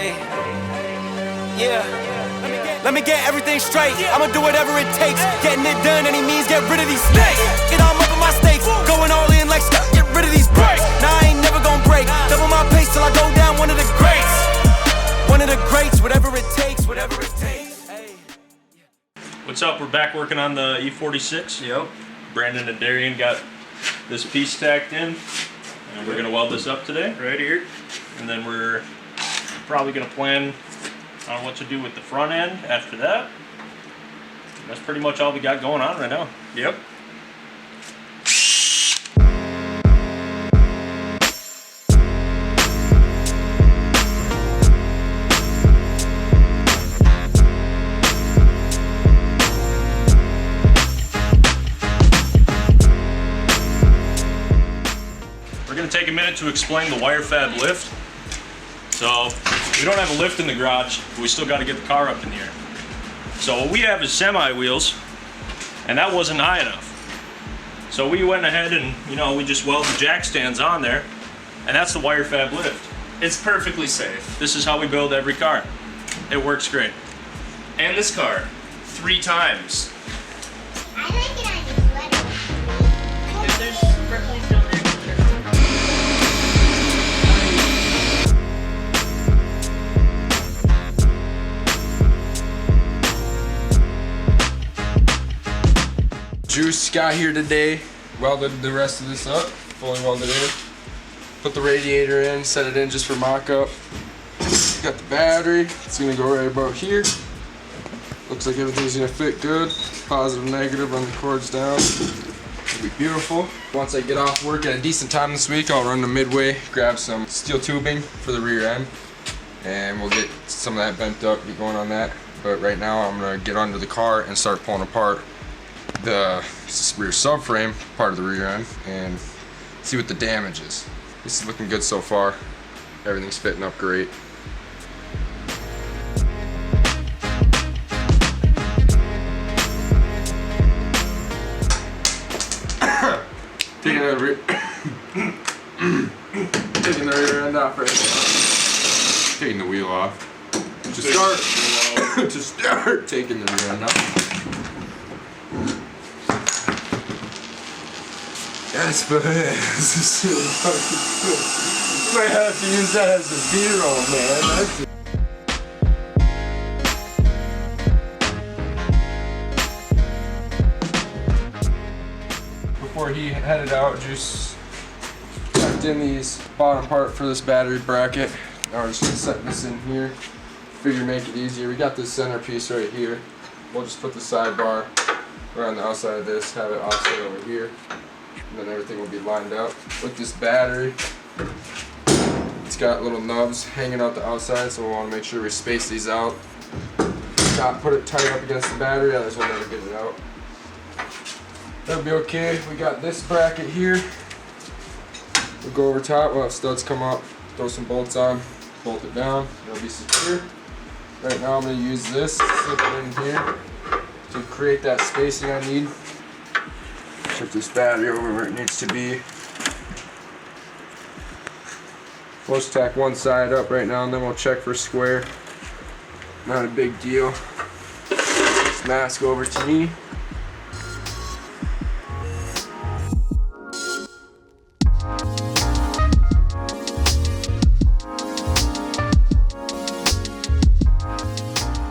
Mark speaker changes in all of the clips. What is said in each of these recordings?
Speaker 1: Hey, yeah. Let me get everything straight. I'ma do whatever it takes. Getting it done, any means, get rid of these snakes. Get all up on my stakes. Going all in like Scott, get rid of these breaks. Nah, I ain't never gonna break. Double my pace till I go down one of the greats. One of the greats, whatever it takes, whatever it takes.
Speaker 2: What's up? We're back working on the E46.
Speaker 3: Yep.
Speaker 2: Brandon and Darian got this piece stacked in, and we're gonna weld this up today.
Speaker 3: Right here.
Speaker 2: And then we're probably gonna plan on what to do with the front end after that. And that's pretty much all we got going on right now.
Speaker 3: Yep.
Speaker 2: We're gonna take a minute to explain the Wire Fab lift. So, we don't have a lift in the garage, but we still gotta get the car up in the air. So what we have is semi wheels, and that wasn't high enough. So we went ahead and, we just welded the jack stands on there, and that's the Wire Fab lift.
Speaker 3: It's perfectly safe.
Speaker 2: This is how we build every car. It works great.
Speaker 3: And this car, 3 times.
Speaker 4: I like it on your sweater.
Speaker 5: There's sparklies down there.
Speaker 6: Juice got here today, welded the rest of this up, fully welded in. Put the radiator in, set it in just for mock-up. Got the battery, it's gonna go right about here. Looks like everything's gonna fit good. Positive, negative, run the cords down. It'll be beautiful. Once I get off work at a decent time this week, I'll run to Midway, grab some steel tubing for the rear end, and we'll get some of that bent up, get going on that. But right now I'm gonna get under the car and start pulling apart the rear subframe, part of the rear end, and see what the damage is. This is looking good so far. Everything's fitting up great. Taking the rear end off right now. Taking the wheel off. To start taking the rear end off. Yes, but this is really fucking cool. Might have to use that as a B-roll, man. Before he headed out, Juice tucked in these bottom part for this battery bracket. Now we're just gonna set this in here. Figure make it easier. We got this center piece right here. We'll just put the sidebar right on the outside of this, have it offset over here. And then everything will be lined up with this battery. It's got little nubs hanging out the outside, so we want to make sure we space these out. Not put it tight up against the battery, otherwise we'll never get it out. That'll be okay. We got this bracket here. We'll go over top, we'll have studs come up, throw some bolts on, bolt it down, it'll be secure. Right now I'm going to use this, slip it in here to create that spacing I need. Shift this battery over where it needs to be. We'll just tack one side up right now and then we'll check for square. Not a big deal. Just mask over to me.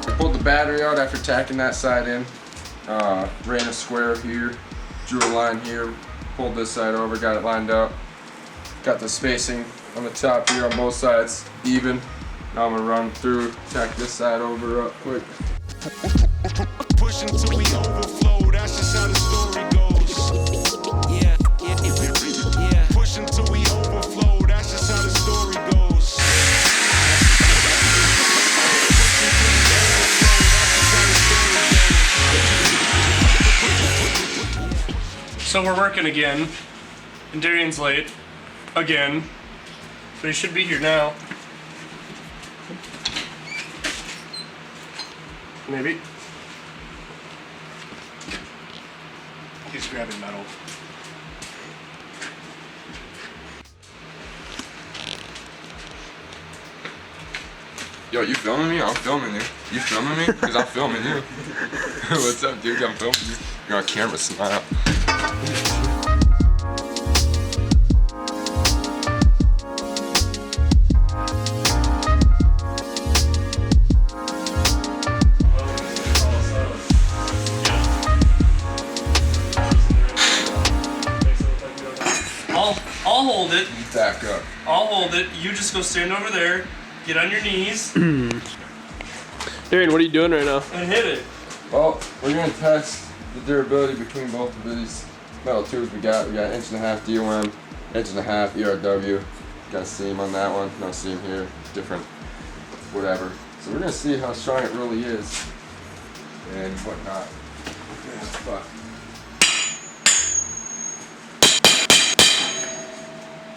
Speaker 6: I pulled the battery out after tacking that side in. Ran a square here. Drew a line here, pulled this side over, got it lined up. Got the spacing on the top here on both sides even. Now I'm gonna run through, tack this side over up quick.
Speaker 7: Push until we overflow, that's just how the story goes. Yeah. Push until we overflow, that's just how the story goes.
Speaker 3: So we're working again, and Darian's late, again, but he should be here now. Maybe. He's grabbing metal.
Speaker 6: Yo, you filming me? I'm filming you. You filming me? Because I'm filming you. What's up, dude? I'm filming you. You're on camera, smile.
Speaker 3: I'll hold it.
Speaker 6: Back up.
Speaker 3: I'll hold it. You just go stand over there, get on your knees,
Speaker 8: Darian, what are you doing right now?
Speaker 3: and hit it.
Speaker 6: Well, we're gonna test the durability between both of these metal tubes we got. We got 1.5 inch DOM, 1.5 inch ERW. Got a seam on that one, no seam here, different, whatever. So we're gonna see how strong it really is and whatnot. Yeah, fuck.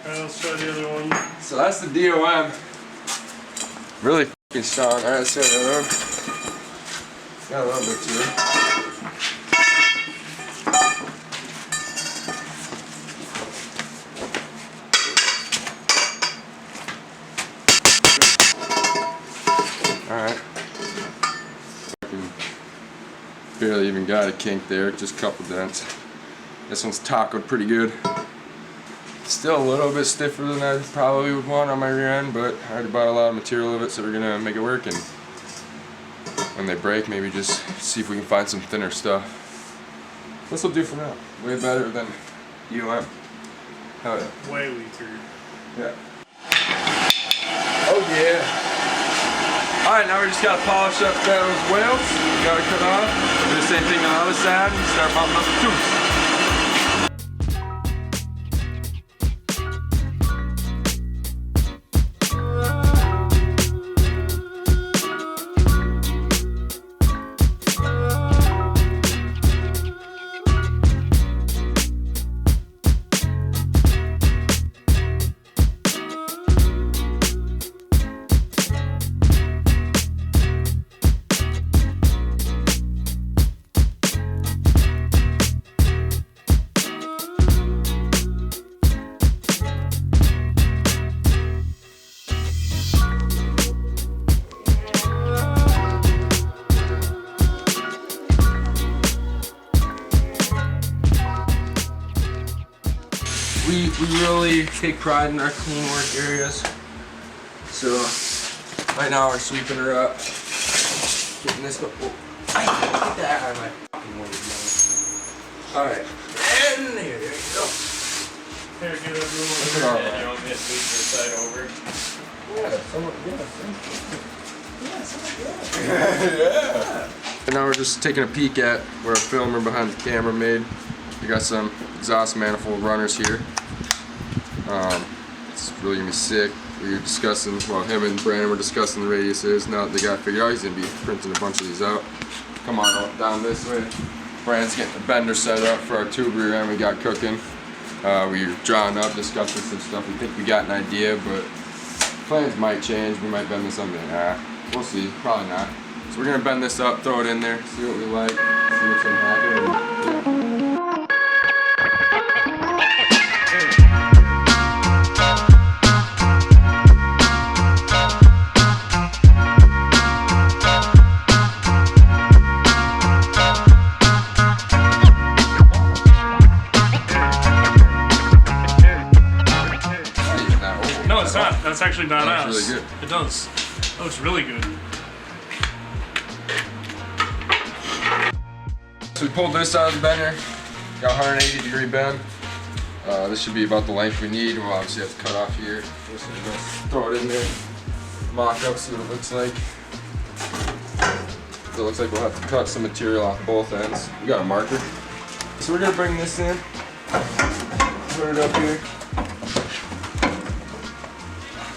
Speaker 3: Alright, let's try the other one.
Speaker 6: So that's the DOM. Really fucking strong. Alright, let's try the other one. Got a little bit to it. Alright. Barely even got a kink there, just a couple dents. This one's tacoed pretty good. Still a little bit stiffer than I probably would want on my rear end, but I already bought a lot of material of it, so we're gonna make it work. And when they break, maybe just see if we can find some thinner stuff. This will do for now. Way better than UM. Hell yeah.
Speaker 3: Way weaker.
Speaker 6: Yeah. Oh yeah. Alright, now we just gotta polish up those welds. Gotta cut off. Do the same thing on the other side and start mounting up the tubes. We really take pride in our clean work areas. So right now we're sweeping her up. Getting this go. Oh, get that out of my fucking way. Alright. And there you go.
Speaker 3: Here, get a little
Speaker 6: Look at all that.
Speaker 2: You want me to sweep your side over?
Speaker 6: Yeah, somewhat, yeah. And now we're just taking a peek at where a filmer behind the camera made. We got some exhaust manifold runners here. It's really gonna be sick. We were discussing, well, him and Brandon were discussing the radiuses. Now that they got figured out, he's gonna be printing a bunch of these out. Come on up, down this way. Brandon's getting the bender set up for our tube rear end we got cooking. We were drawing up, discussing some stuff. We think we got an idea, but plans might change. We might bend this up. We'll see. Probably not. So we're gonna bend this up, throw it in there, see what we like, see what's gonna happen. And, yeah.
Speaker 3: No, it's not. That's actually not
Speaker 6: That's
Speaker 3: us.
Speaker 6: really good.
Speaker 3: It does. Oh, it's really good.
Speaker 6: So we pulled this out of the bender, got 180-degree bend. This should be about the length we need. We'll obviously have to cut off here. Just throw it in there, mock up, see what it looks like. So it looks like we'll have to cut some material off both ends. We got a marker. So we're gonna bring this in, put it up here.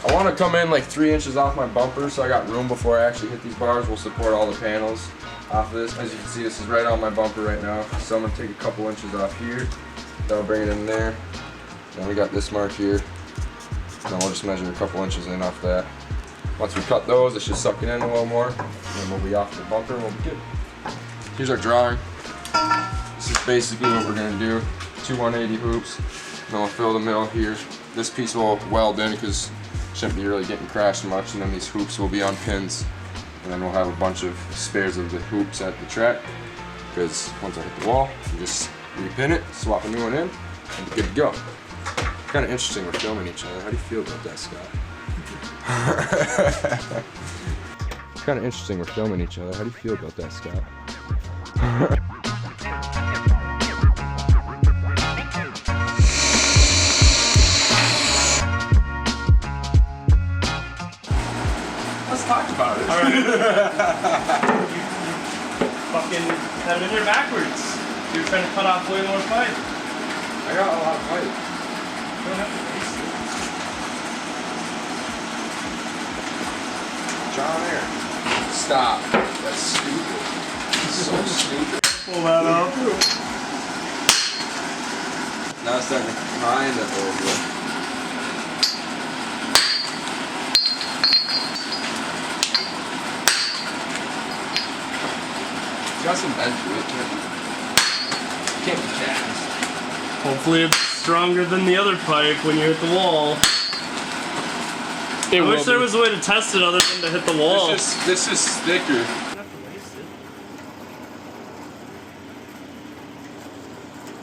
Speaker 6: I want to come in like 3 inches off my bumper, so I got room before I actually hit these bars. We'll support all the panels off of this. As you can see, this is right on my bumper right now. So I'm gonna take a couple inches off here. Then I'll bring it in there. Then we got this mark here. Then we'll just measure a couple inches in off that. Once we cut those, it should suck it in a little more. And then we'll be off the bumper and we'll be good. Here's our drawing. This is basically what we're gonna do. 2 180 hoops. Then we'll fill the middle here. This piece will weld in because shouldn't be really getting crashed much, and then these hoops will be on pins, and then we'll have a bunch of spares of the hoops at the track, because once I hit the wall, you just repin it, swap a new one in, and you're good to go. Kind of interesting we're filming each other. How do you feel about that, Scott? Kind of interesting we're filming each other. How do you feel about that, Scott? Let's talk about it.
Speaker 3: Alright. You fucking had it in there backwards. You're trying to cut off way more pipe.
Speaker 6: I got a lot of pipe.
Speaker 3: You don't have to waste it.
Speaker 6: John Air. Stop. That's stupid. So stupid.
Speaker 3: Pull that up.
Speaker 6: Now it's starting to kind of over. It's got some bend to it. Can't be cast.
Speaker 3: Hopefully it's stronger than the other pipe when you hit the wall. I wish there was a way to test it other than to hit the wall.
Speaker 6: This is thicker.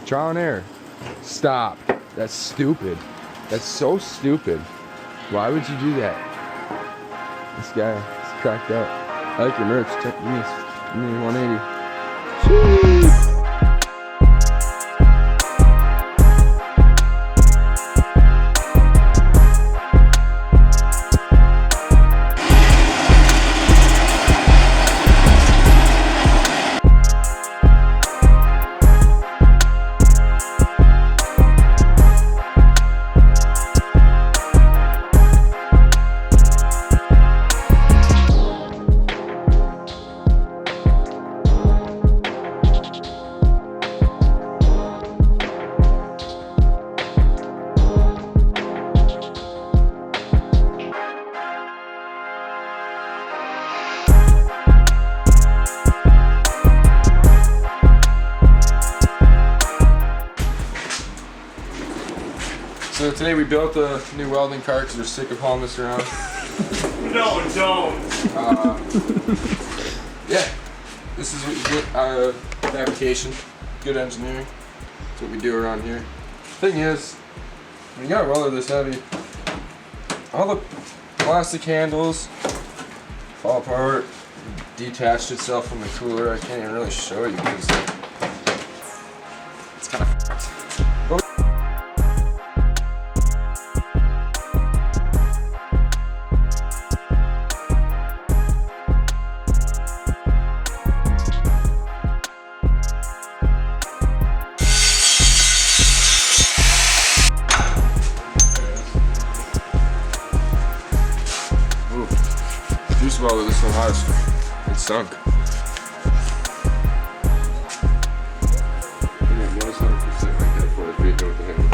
Speaker 6: Trial and error. Stop. That's stupid. That's so stupid. Why would you do that? This guy is cracked out. I like your merch. Give me 180. Jeez. So today we built a new welding cart because we're sick of hauling this around.
Speaker 3: No, don't.
Speaker 6: Yeah, this is what you get fabrication, good engineering. That's what we do around here. Thing is, when you got a welder this heavy, all the plastic handles fall apart, detached itself from the cooler. I can't even really show you because it's kind of fucked. Juice welder this one has. It's sunk. Notice 100% right there for the feet with the handle.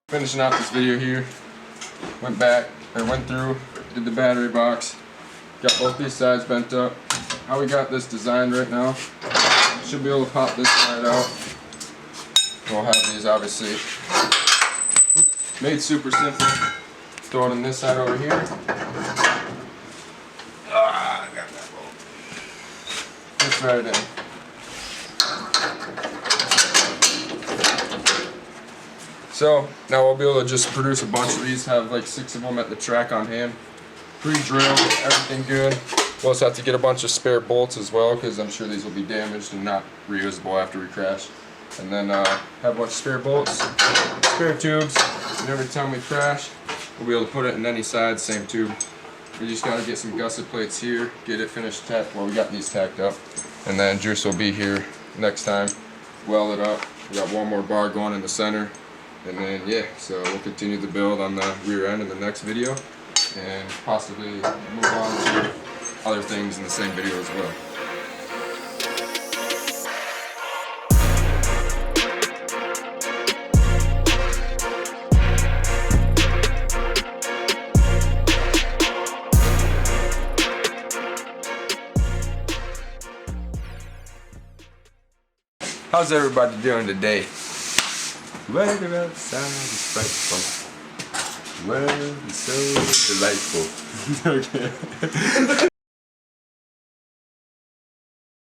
Speaker 6: Finishing off this video here, went through, did the battery box, got both these sides bent up. How we got this designed right now, should be able to pop this side out. We'll have these obviously made super simple. Throw it on this side over here. I got that bolt. Just right in. So now we'll be able to just produce a bunch of these, have like 6 of them at the track on hand. Pre-drilled, everything good. We'll also have to get a bunch of spare bolts as well because I'm sure these will be damaged and not reusable after we crash. And then have a bunch of spare bolts, spare tubes, and every time we crash, we'll be able to put it in any side, same tube. We just gotta get some gusset plates here, get it finished tacked, well we got these tacked up. And then Juice will be here next time, weld it up. We got one more bar going in the center. And then yeah, so we'll continue the build on the rear end in the next video and possibly move on to other things in the same video as well. How's everybody doing today? Weather outside is frightful. World is so delightful. Okay.